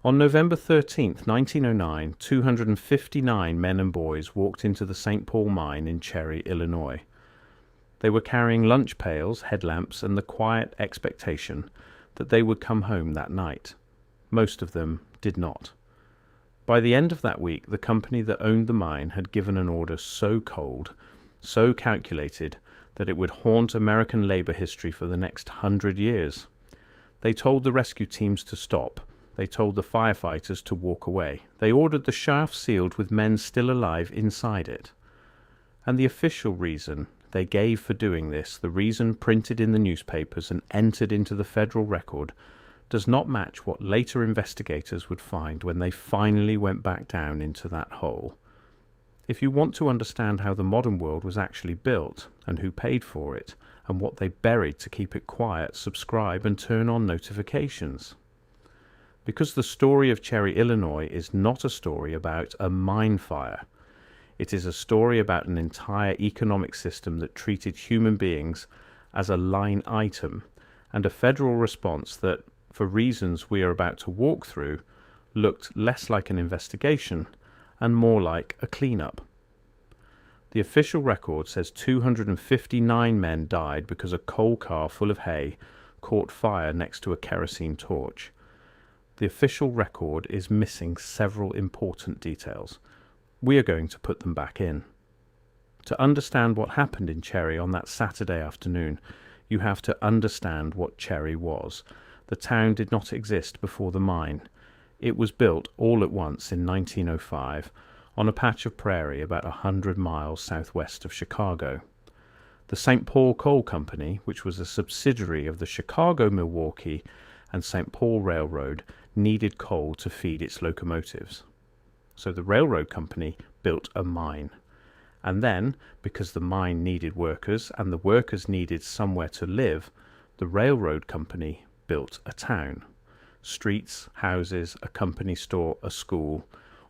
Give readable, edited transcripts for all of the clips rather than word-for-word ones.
On November 13th, 1909, 259 men and boys walked into the St. Paul mine in Cherry, Illinois. They were carrying lunch pails, headlamps, and the quiet expectation that they would come home that night. Most of them did not. By the end of that week, the company that owned the mine had given an order so cold, so calculated, that it would haunt American labor history for the next 100 years. They told the rescue teams to stop. They told the firefighters to walk away. They ordered the shaft sealed with men still alive inside it. And the official reason they gave for doing this, the reason printed in the newspapers and entered into the federal record, does not match what later investigators would find when they finally went back down into that hole. If you want to understand how the modern world was actually built, and who paid for it, and what they buried to keep it quiet, subscribe and turn on notifications. Because the story of Cherry, Illinois is not a story about a mine fire. It is a story about an entire economic system that treated human beings as a line item, and a federal response that, for reasons we are about to walk through, looked less like an investigation and more like a cleanup. The official record says 259 men died because a coal car full of hay caught fire next to a kerosene torch. The official record is missing several important details. We are going to put them back in. To understand what happened in Cherry on that Saturday afternoon, you have to understand what Cherry was. The town did not exist before the mine. It was built all at once in 1905 on a patch of prairie about 100 miles southwest of Chicago. The St. Paul Coal Company, which was a subsidiary of the Chicago, Milwaukee, and St. Paul Railroad, needed coal to feed its locomotives. So the railroad company built a mine. And then, because the mine needed workers and the workers needed somewhere to live, the railroad company built a town. Streets, houses, a company store, a school,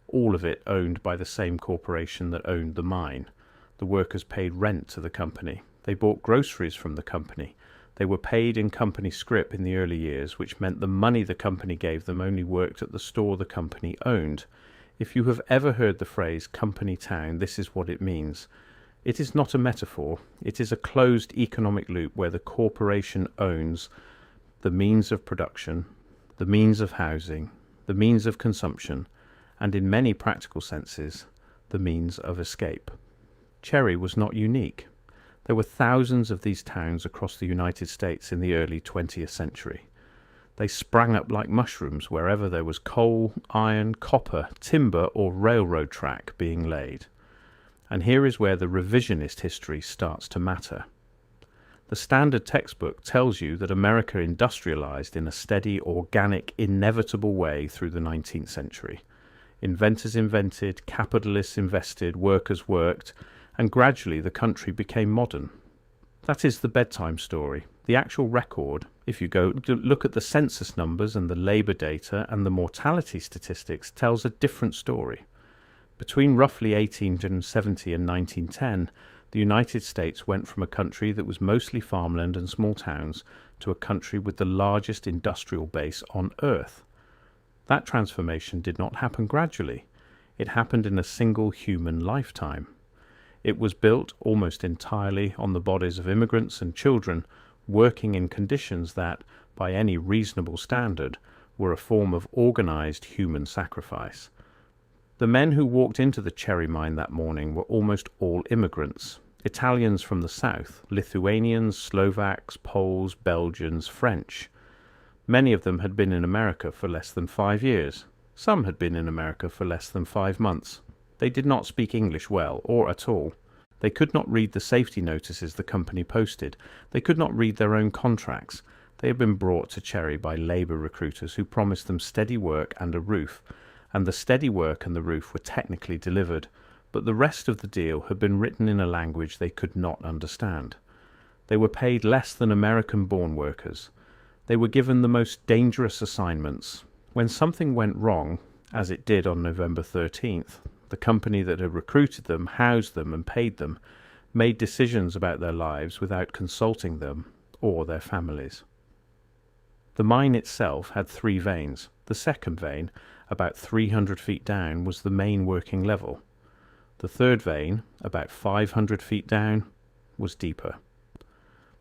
all of it owned by the same corporation that owned the mine. The workers paid rent to the company. They bought groceries from the company. They were paid in company scrip in the early years, which meant the money the company gave them only worked at the store the company owned. If you have ever heard the phrase company town, this is what it means. It is not a metaphor. It is a closed economic loop where the corporation owns the means of production, the means of housing, the means of consumption, and in many practical senses, the means of escape. Cherry was not unique. There were thousands of these towns across the United States in the early 20th century. They sprang up like mushrooms wherever there was coal, iron, copper, timber, or railroad track being laid. And here is where the revisionist history starts to matter. The standard textbook tells you that America industrialized in a steady, organic, inevitable way through the 19th century. Inventors invented, capitalists invested, workers worked, and gradually the country became modern. That is the bedtime story. The actual record, if you go to look at the census numbers and the labor data and the mortality statistics, tells a different story. Between roughly 1870 and 1910, the United States went from a country that was mostly farmland and small towns to a country with the largest industrial base on Earth. That transformation did not happen gradually. It happened in a single human lifetime. It was built almost entirely on the bodies of immigrants and children working in conditions that, by any reasonable standard, were a form of organized human sacrifice. The men who walked into the Cherry mine that morning were almost all immigrants. Italians from the south, Lithuanians, Slovaks, Poles, Belgians, French. Many of them had been in America for less than 5 years. Some had been in America for less than 5 months. They did not speak English well, or at all. They could not read the safety notices the company posted. They could not read their own contracts. They had been brought to Cherry by labor recruiters who promised them steady work and a roof, and the steady work and the roof were technically delivered, but the rest of the deal had been written in a language they could not understand. They were paid less than American-born workers. They were given the most dangerous assignments. When something went wrong, as it did on November 13th, the company that had recruited them, housed them, and paid them made decisions about their lives without consulting them or their families. The mine itself had 3 veins. The second vein, about 300 feet down, was the main working level. The third vein, about 500 feet down, was deeper.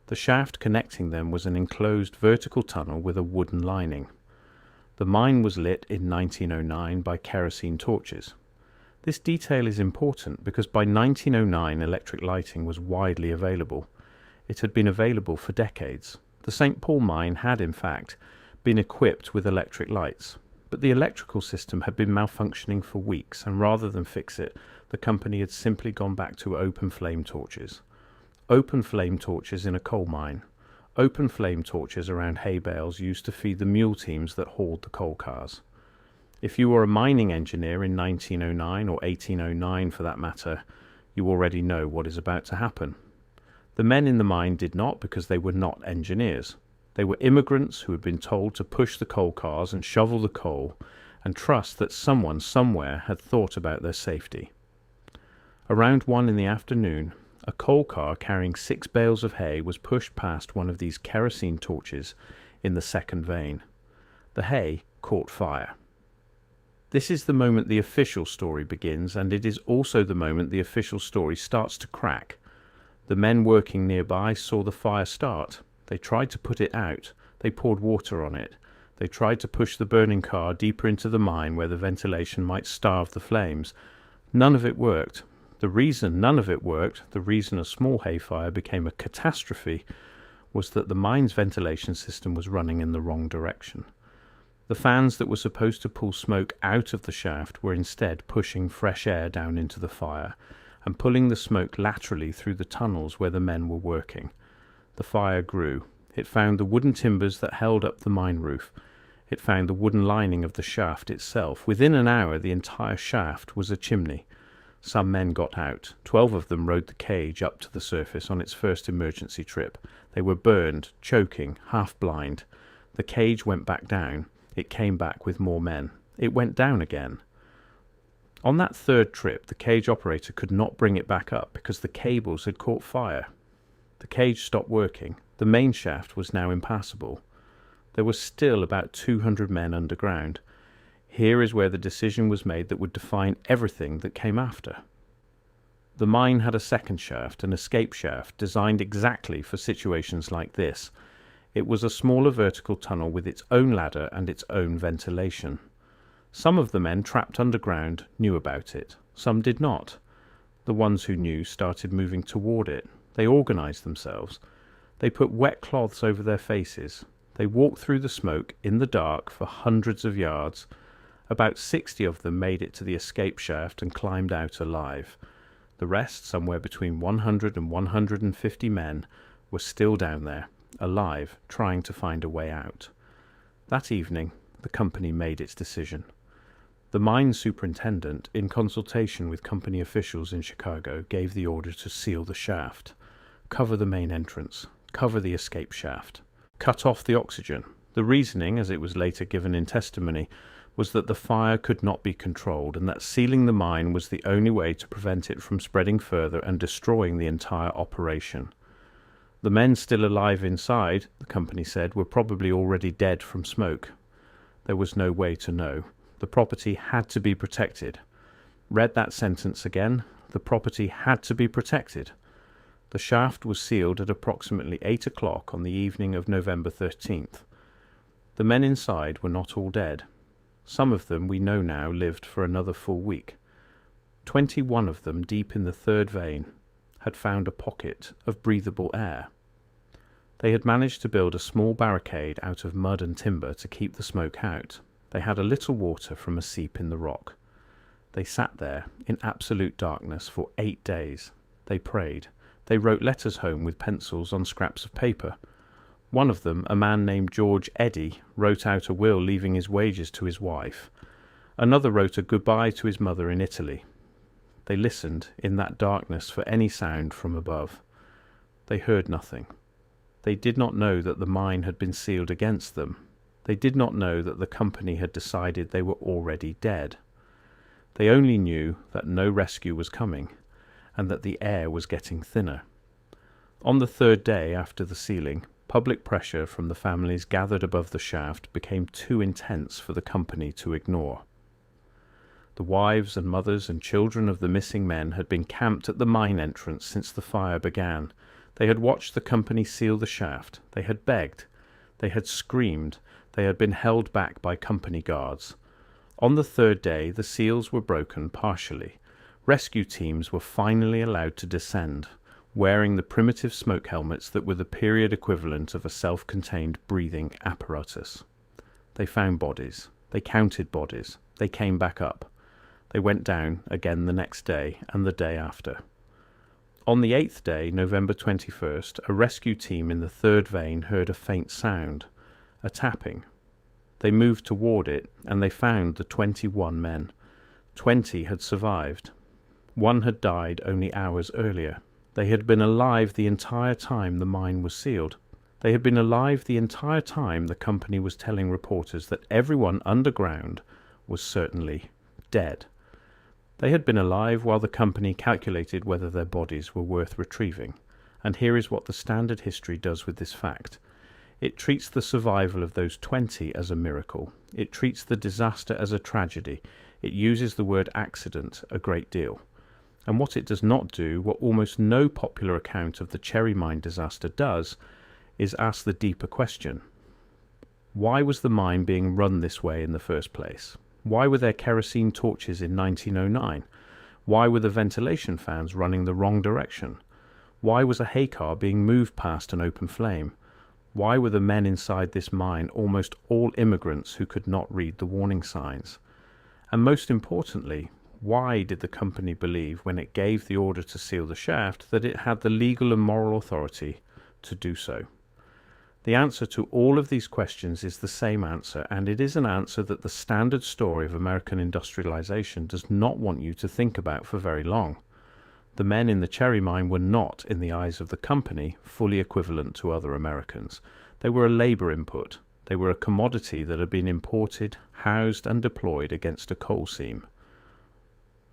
The shaft connecting them was an enclosed vertical tunnel with a wooden lining. The mine was lit in 1909 by kerosene torches. This detail is important because by 1909 electric lighting was widely available. It had been available for decades. The St. Paul mine had, in fact, been equipped with electric lights, but the electrical system had been malfunctioning for weeks, and rather than fix it, the company had simply gone back to open flame torches. Open flame torches in a coal mine. Open flame torches around hay bales used to feed the mule teams that hauled the coal cars. If you were a mining engineer in 1909 or 1809 for that matter, you already know what is about to happen. The men in the mine did not, because they were not engineers. They were immigrants who had been told to push the coal cars and shovel the coal and trust that someone somewhere had thought about their safety. Around 1 in the afternoon, a coal car carrying 6 bales of hay was pushed past one of these kerosene torches in the second vein. The hay caught fire. This is the moment the official story begins, and it is also the moment the official story starts to crack. The men working nearby saw the fire start. They tried to put it out. They poured water on it. They tried to push the burning car deeper into the mine where the ventilation might starve the flames. None of it worked. The reason none of it worked, the reason a small hay fire became a catastrophe, was that the mine's ventilation system was running in the wrong direction. The fans that were supposed to pull smoke out of the shaft were instead pushing fresh air down into the fire and pulling the smoke laterally through the tunnels where the men were working. The fire grew. It found the wooden timbers that held up the mine roof. It found the wooden lining of the shaft itself. Within an hour, the entire shaft was a chimney. Some men got out. 12 of them rode the cage up to the surface on its first emergency trip. They were burned, choking, half blind. The cage went back down. It came back with more men. It went down again. On that third trip, the cage operator could not bring it back up because the cables had caught fire. The cage stopped working. The main shaft was now impassable. There were still about 200 men underground. Here is where the decision was made that would define everything that came after. The mine had a second shaft, an escape shaft, designed exactly for situations like this. It was a smaller vertical tunnel with its own ladder and its own ventilation. Some of the men trapped underground knew about it. Some did not. The ones who knew started moving toward it. They organized themselves. They put wet cloths over their faces. They walked through the smoke in the dark for hundreds of yards. About 60 of them made it to the escape shaft and climbed out alive. The rest, somewhere between 100 and 150 men, were still down there, alive, trying to find a way out. That evening, the company made its decision. The mine superintendent, in consultation with company officials in Chicago, gave the order to seal the shaft, cover the main entrance, cover the escape shaft, cut off the oxygen. The reasoning, as it was later given in testimony, was that the fire could not be controlled and that sealing the mine was the only way to prevent it from spreading further and destroying the entire operation. The men still alive inside, the company said, were probably already dead from smoke. There was no way to know. The property had to be protected. Read that sentence again. The property had to be protected. The shaft was sealed at approximately 8 o'clock on the evening of November 13th. The men inside were not all dead. Some of them, we know now, lived for another full week. 21 of them, deep in the third vein, had found a pocket of breathable air. They had managed to build a small barricade out of mud and timber to keep the smoke out. They had a little water from a seep in the rock. They sat there in absolute darkness for 8 days. They prayed. They wrote letters home with pencils on scraps of paper. One of them, a man named George Eddy, wrote out a will leaving his wages to his wife. Another wrote a goodbye to his mother in Italy. They listened in that darkness for any sound from above. They heard nothing. They did not know that the mine had been sealed against them. They did not know that the company had decided they were already dead. They only knew that no rescue was coming, and that the air was getting thinner. On the third day after the sealing, public pressure from the families gathered above the shaft became too intense for the company to ignore. The wives and mothers and children of the missing men had been camped at the mine entrance since the fire began. They had watched the company seal the shaft. They had begged. They had screamed. They had been held back by company guards. On the third day, the seals were broken partially. Rescue teams were finally allowed to descend, wearing the primitive smoke helmets that were the period equivalent of a self-contained breathing apparatus. They found bodies. They counted bodies. They came back up. They went down again the next day and the day after. On the 8th day, November 21st, a rescue team in the third vein heard a faint sound, a tapping. They moved toward it, and they found the 21 men. 20 had survived. One had died only hours earlier. They had been alive the entire time the mine was sealed. They had been alive the entire time the company was telling reporters that everyone underground was certainly dead. They had been alive while the company calculated whether their bodies were worth retrieving. And here is what the standard history does with this fact. It treats the survival of those 20 as a miracle. It treats the disaster as a tragedy. It uses the word accident a great deal. And what it does not do, what almost no popular account of the Cherry Mine disaster does, is ask the deeper question. Why was the mine being run this way in the first place? Why were there kerosene torches in 1909? Why were the ventilation fans running the wrong direction? Why was a hay car being moved past an open flame? Why were the men inside this mine almost all immigrants who could not read the warning signs? And most importantly, why did the company believe when it gave the order to seal the shaft that it had the legal and moral authority to do so? The answer to all of these questions is the same answer, and it is an answer that the standard story of American industrialization does not want you to think about for very long. The men in the Cherry Mine were not, in the eyes of the company, fully equivalent to other Americans. They were a labor input. They were a commodity that had been imported, housed, and deployed against a coal seam.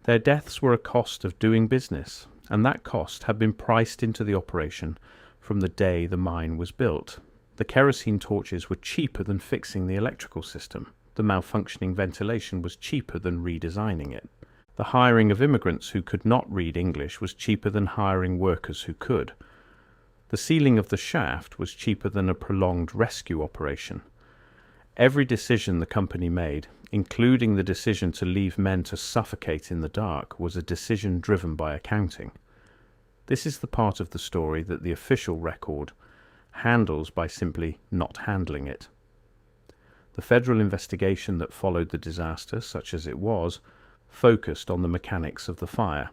Their deaths were a cost of doing business, and that cost had been priced into the operation from the day the mine was built. The kerosene torches were cheaper than fixing the electrical system. The malfunctioning ventilation was cheaper than redesigning it. The hiring of immigrants who could not read English was cheaper than hiring workers who could. The sealing of the shaft was cheaper than a prolonged rescue operation. Every decision the company made, including the decision to leave men to suffocate in the dark, was a decision driven by accounting. This is the part of the story that the official record handles by simply not handling it. The federal investigation that followed the disaster, such as it was, focused on the mechanics of the fire.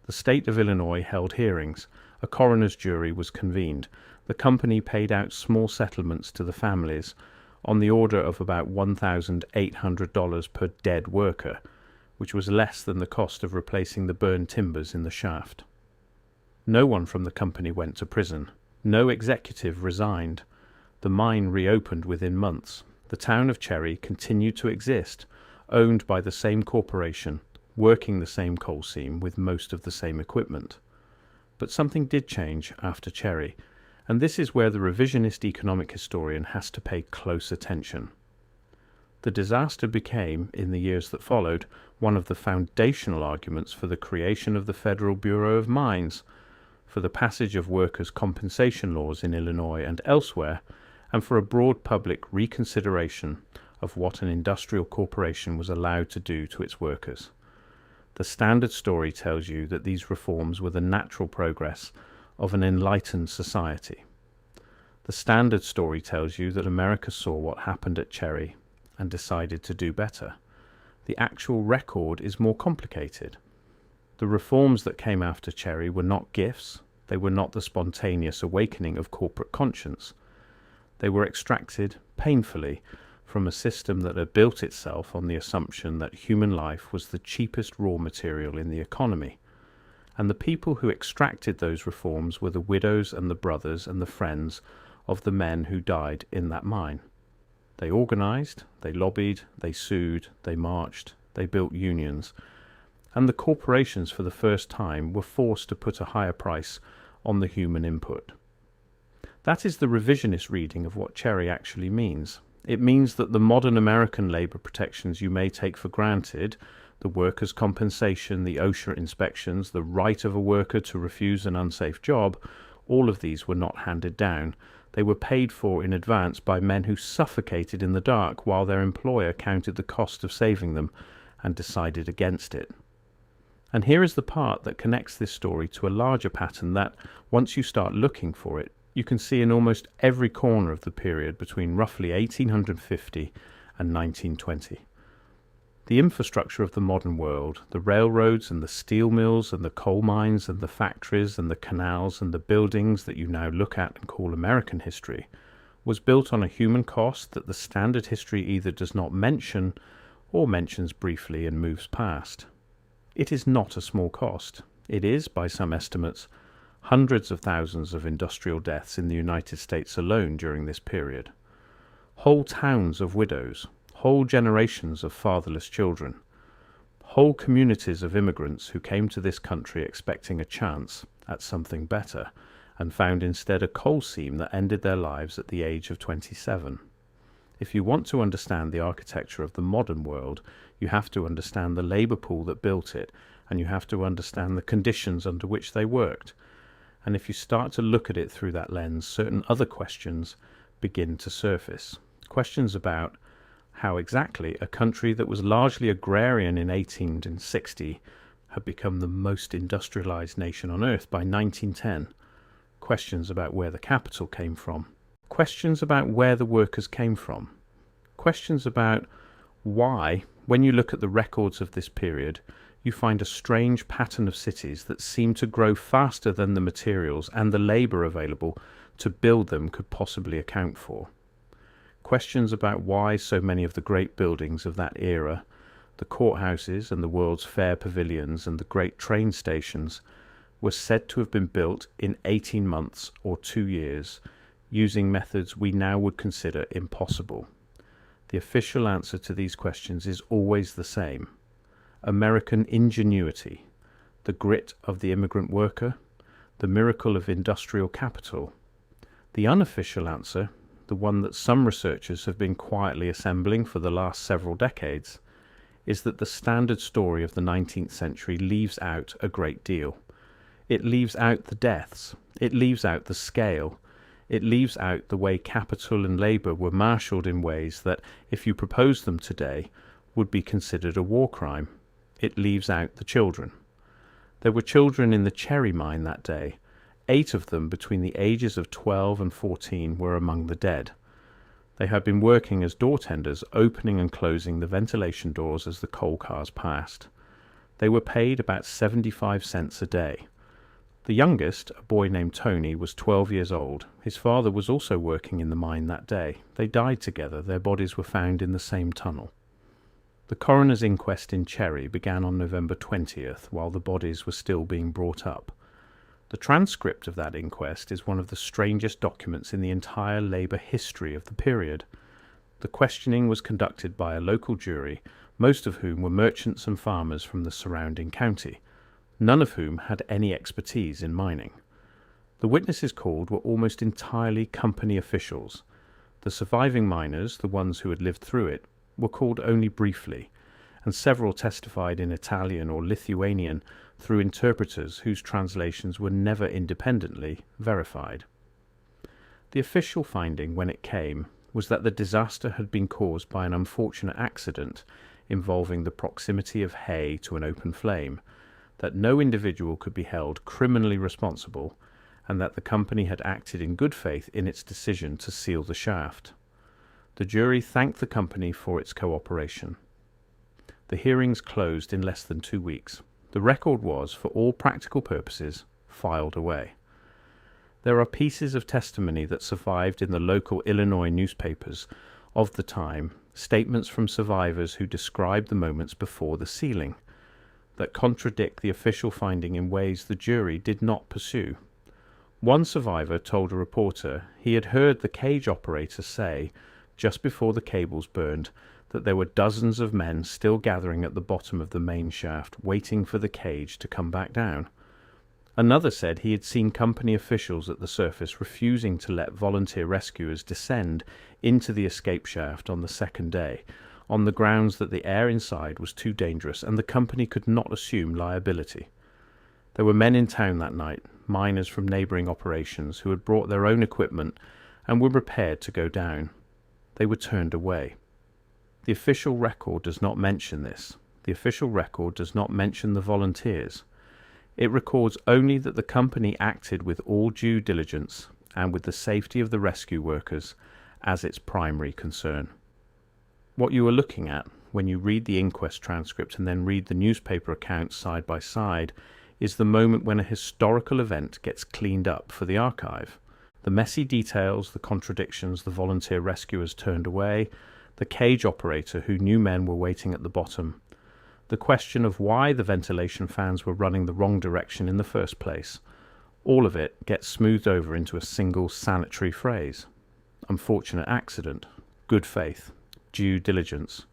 The state of Illinois held hearings. A coroner's jury was convened. The company paid out small settlements to the families on the order of about $1,800 per dead worker, which was less than the cost of replacing the burned timbers in the shaft. No one from the company went to prison. No executive resigned. The mine reopened within months. The town of Cherry continued to exist, owned by the same corporation, working the same coal seam with most of the same equipment. But something did change after Cherry, and this is where the revisionist economic historian has to pay close attention. The disaster became, in the years that followed, one of the foundational arguments for the creation of the Federal Bureau of Mines, for the passage of workers' compensation laws in Illinois and elsewhere, and for a broad public reconsideration of what an industrial corporation was allowed to do to its workers. The standard story tells you that these reforms were the natural progress of an enlightened society. The standard story tells you that America saw what happened at Cherry and decided to do better. The actual record is more complicated. The reforms that came after Cherry were not gifts. They were not the spontaneous awakening of corporate conscience. They were extracted painfully from a system that had built itself on the assumption that human life was the cheapest raw material in the economy. And the people who extracted those reforms were the widows and the brothers and the friends of the men who died in that mine. They organized, they lobbied, they sued, they marched, they built unions, and the corporations for the first time were forced to put a higher price on the human input. That is the revisionist reading of what Cherry actually means. It means that the modern American labour protections you may take for granted, the workers' compensation, the OSHA inspections, the right of a worker to refuse an unsafe job, all of these were not handed down. They were paid for in advance by men who suffocated in the dark while their employer counted the cost of saving them and decided against it. And here is the part that connects this story to a larger pattern that, once you start looking for it, you can see in almost every corner of the period between roughly 1850 and 1920. The infrastructure of the modern world, the railroads and the steel mills and the coal mines and the factories and the canals and the buildings that you now look at and call American history, was built on a human cost that the standard history either does not mention or mentions briefly and moves past. It is not a small cost. It is, by some estimates, hundreds of thousands of industrial deaths in the United States alone during this period. Whole towns of widows, whole generations of fatherless children, whole communities of immigrants who came to this country expecting a chance at something better and found instead a coal seam that ended their lives at the age of 27. If you want to understand the architecture of the modern world, you have to understand the labour pool that built it, and you have to understand the conditions under which they worked. And if you start to look at it through that lens, certain other questions begin to surface. Questions about how exactly a country that was largely agrarian in 1860 had become the most industrialized nation on earth by 1910. Questions about where the capital came from. Questions about where the workers came from. Questions about why, when you look at the records of this period, you find a strange pattern of cities that seem to grow faster than the materials and the labour available to build them could possibly account for. Questions about why so many of the great buildings of that era, the courthouses and the World's Fair pavilions and the great train stations, were said to have been built in 18 months or 2 years, using methods we now would consider impossible. The official answer to these questions is always the same: American ingenuity, the grit of the immigrant worker, the miracle of industrial capital. The unofficial answer, the one that some researchers have been quietly assembling for the last several decades, is that the standard story of the 19th century leaves out a great deal. It leaves out the deaths, it leaves out the scale, it leaves out the way capital and labour were marshalled in ways that, if you proposed them today, would be considered a war crime. It leaves out the children. There were children in the Cherry mine that day. 8 of them between the ages of 12 and 14 were among the dead. They had been working as door tenders, opening and closing the ventilation doors as the coal cars passed. They were paid about 75 cents a day. The youngest, a boy named Tony, was 12 years old. His father was also working in the mine that day. They died together. Their bodies were found in the same tunnel. The coroner's inquest in Cherry began on November 20th, while the bodies were still being brought up. The transcript of that inquest is one of the strangest documents in the entire labour history of the period. The questioning was conducted by a local jury, most of whom were merchants and farmers from the surrounding county, none of whom had any expertise in mining. The witnesses called were almost entirely company officials. The surviving miners, the ones who had lived through it, were called only briefly, and several testified in Italian or Lithuanian through interpreters whose translations were never independently verified. The official finding, when it came, was that the disaster had been caused by an unfortunate accident involving the proximity of hay to an open flame, that no individual could be held criminally responsible, and that the company had acted in good faith in its decision to seal the shaft. The jury thanked the company for its cooperation. The hearings closed in less than 2 weeks. The record was, for all practical purposes, filed away. There are pieces of testimony that survived in the local Illinois newspapers of the time, statements from survivors who described the moments before the sealing, that contradict the official finding in ways the jury did not pursue. One survivor told a reporter he had heard the cage operator say, just before the cables burned, that there were dozens of men still gathering at the bottom of the main shaft, waiting for the cage to come back down. Another said he had seen company officials at the surface refusing to let volunteer rescuers descend into the escape shaft on the second day, on the grounds that the air inside was too dangerous and the company could not assume liability. There were men in town that night, miners from neighbouring operations, who had brought their own equipment and were prepared to go down. They were turned away. The official record does not mention this. The official record does not mention the volunteers. It records only that the company acted with all due diligence and with the safety of the rescue workers as its primary concern. What you are looking at when you read the inquest transcript and then read the newspaper accounts side by side is the moment when a historical event gets cleaned up for the archive. The messy details, the contradictions, the volunteer rescuers turned away, the cage operator who knew men were waiting at the bottom, the question of why the ventilation fans were running the wrong direction in the first place. All of it gets smoothed over into a single sanitary phrase. Unfortunate accident, good faith, due diligence.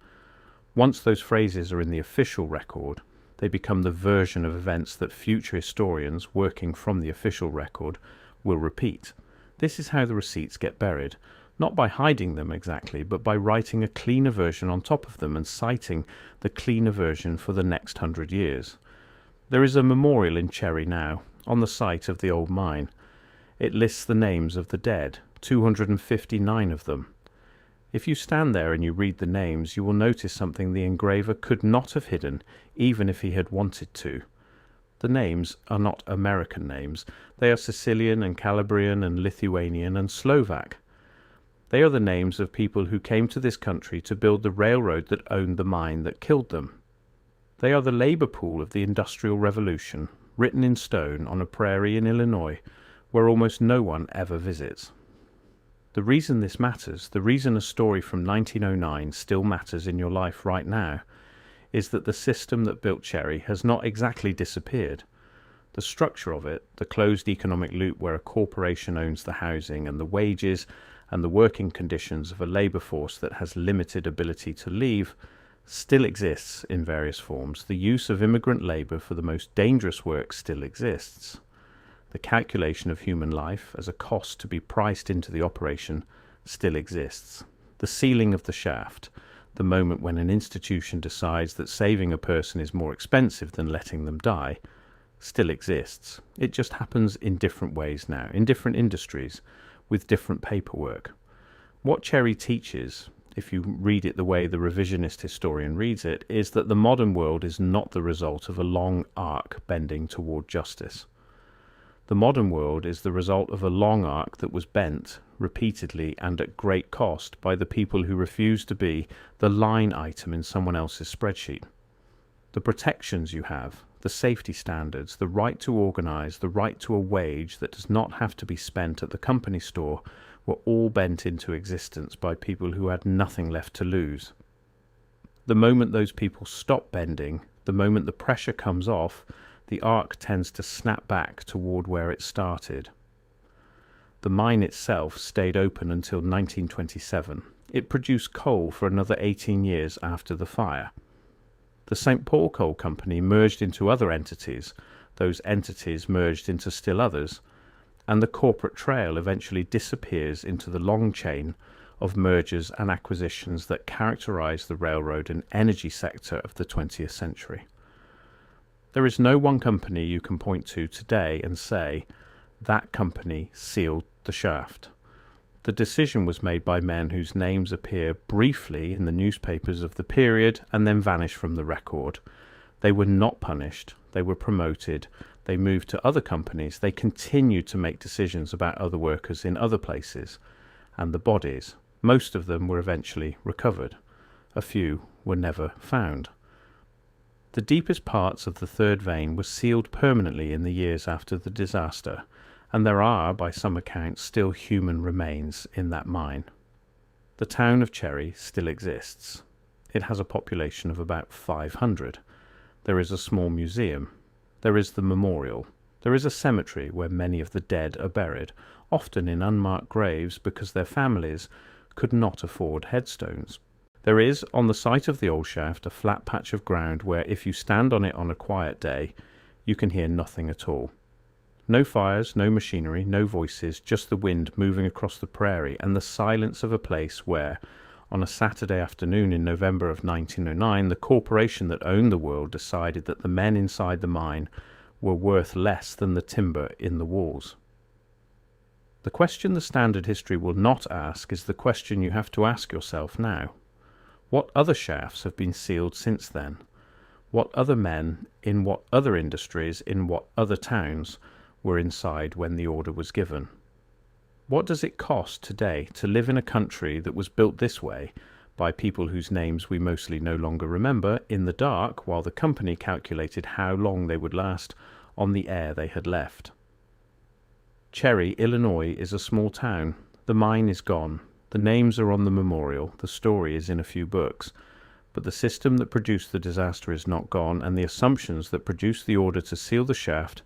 Once those phrases are in the official record, they become the version of events that future historians, working from the official record, will repeat. This is how the receipts get buried. Not by hiding them exactly, but by writing a cleaner version on top of them and citing the cleaner version for the next 100 years. There is a memorial in Cherry now, on the site of the old mine. It lists the names of the dead, 259 of them. If you stand there and you read the names, you will notice something the engraver could not have hidden, even if he had wanted to. The names are not American names. They are Sicilian and Calabrian and Lithuanian and Slovak. They are the names of people who came to this country to build the railroad that owned the mine that killed them. They are the labour pool of the Industrial Revolution, written in stone on a prairie in Illinois, where almost no one ever visits. The reason this matters, the reason a story from 1909 still matters in your life right now, is that the system that built Cherry has not exactly disappeared. The structure of it, the closed economic loop where a corporation owns the housing and the wages and the working conditions of a labour force that has limited ability to leave, still exists in various forms. The use of immigrant labour for the most dangerous work still exists. The calculation of human life as a cost to be priced into the operation still exists. The sealing of the shaft, the moment when an institution decides that saving a person is more expensive than letting them die, still exists. It just happens in different ways now, in different industries, with different paperwork. What Cherry teaches, if you read it the way the revisionist historian reads it, is that the modern world is not the result of a long arc bending toward justice. The modern world is the result of a long arc that was bent, repeatedly and at great cost, by the people who refuse to be the line item in someone else's spreadsheet. The protections you have, the safety standards, the right to organise, the right to a wage that does not have to be spent at the company store, were all bent into existence by people who had nothing left to lose. The moment those people stop bending, the moment the pressure comes off, the arc tends to snap back toward where it started. The mine itself stayed open until 1927. It produced coal for another 18 years after the fire. The St. Paul Coal Company merged into other entities, those entities merged into still others, and the corporate trail eventually disappears into the long chain of mergers and acquisitions that characterize the railroad and energy sector of the 20th century. There is no one company you can point to today and say, that company sealed the shaft. The decision was made by men whose names appear briefly in the newspapers of the period and then vanish from the record. They were not punished, they were promoted, they moved to other companies, they continued to make decisions about other workers in other places, and the bodies, most of them were eventually recovered. A few were never found. The deepest parts of the third vein were sealed permanently in the years after the disaster, and there are, by some accounts, still human remains in that mine. The town of Cherry still exists. It has a population of about 500. There is a small museum. There is the memorial. There is a cemetery where many of the dead are buried, often in unmarked graves because their families could not afford headstones. There is, on the site of the old shaft, a flat patch of ground where, if you stand on it on a quiet day, you can hear nothing at all. No fires, no machinery, no voices, just the wind moving across the prairie and the silence of a place where, on a Saturday afternoon in November of 1909, the corporation that owned the world decided that the men inside the mine were worth less than the timber in the walls. The question the standard history will not ask is the question you have to ask yourself now. What other shafts have been sealed since then? What other men, in what other industries, in what other towns, were inside when the order was given? What does it cost today to live in a country that was built this way by people whose names we mostly no longer remember, in the dark, while the company calculated how long they would last on the air they had left? Cherry, Illinois is a small town. The mine is gone. The names are on the memorial. The story is in a few books. But the system that produced the disaster is not gone, and the assumptions that produced the order to seal the shaft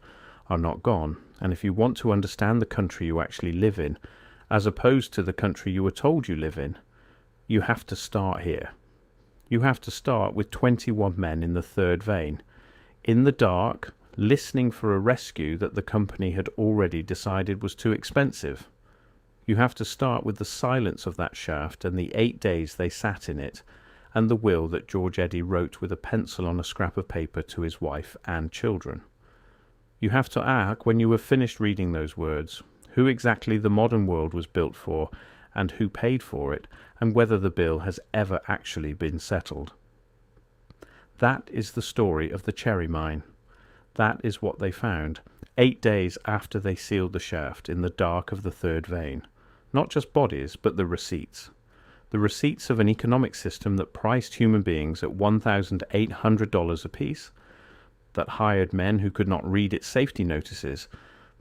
are not gone. And if you want to understand the country you actually live in, as opposed to the country you were told you live in, you have to start here. You have to start with 21 men in the third vein, in the dark, listening for a rescue that the company had already decided was too expensive. You have to start with the silence of that shaft and the 8 days they sat in it, and the will that George Eddy wrote with a pencil on a scrap of paper to his wife and children. You have to ask, when you have finished reading those words, who exactly the modern world was built for, and who paid for it, and whether the bill has ever actually been settled. That is the story of the Cherry Mine. That is what they found, 8 days after they sealed the shaft in the dark of the third vein. Not just bodies, but the receipts. The receipts of an economic system that priced human beings at $1,800 apiece, that hired men who could not read its safety notices,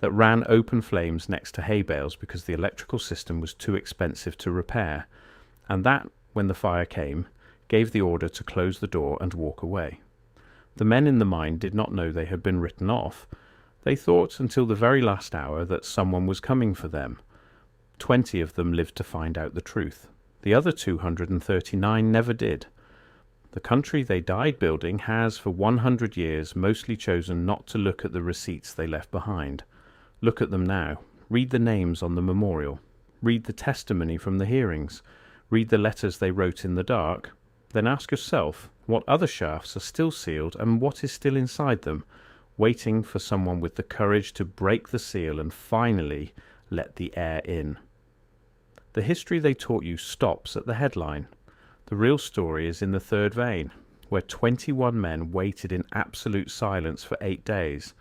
that ran open flames next to hay bales because the electrical system was too expensive to repair, and that, when the fire came, gave the order to close the door and walk away. The men in the mine did not know they had been written off. They thought until the very last hour that someone was coming for them. 20 of them lived to find out the truth. The other 239 never did. The country they died building has, for 100 years, mostly chosen not to look at the receipts they left behind. Look at them now. Read the names on the memorial. Read the testimony from the hearings. Read the letters they wrote in the dark. Then ask yourself, what other shafts are still sealed and what is still inside them, waiting for someone with the courage to break the seal and finally let the air in. The history they taught you stops at the headline. The real story is in the third vein, where 21 men waited in absolute silence for 8 days,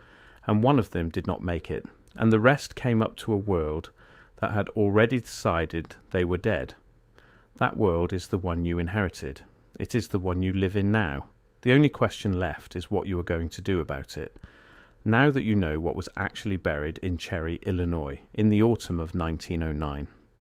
and one of them did not make it, and the rest came up to a world that had already decided they were dead. That world is the one you inherited. It is the one you live in now. The only question left is what you are going to do about it, now that you know what was actually buried in Cherry, Illinois, in the autumn of 1909.